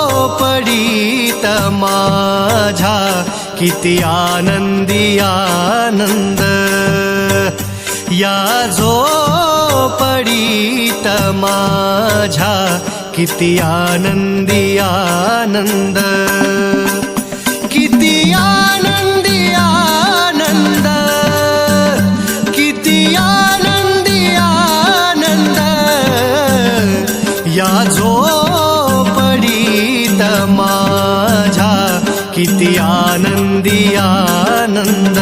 झोपडीत माझ्या किती आनंदी आनंद, या झोपडीत माझ्या किती आनंदी आनंद, किती आनंदी आनंद, किती आनंदी आनंद, या झोपडीत माझ्या किती आनंदी आनंद.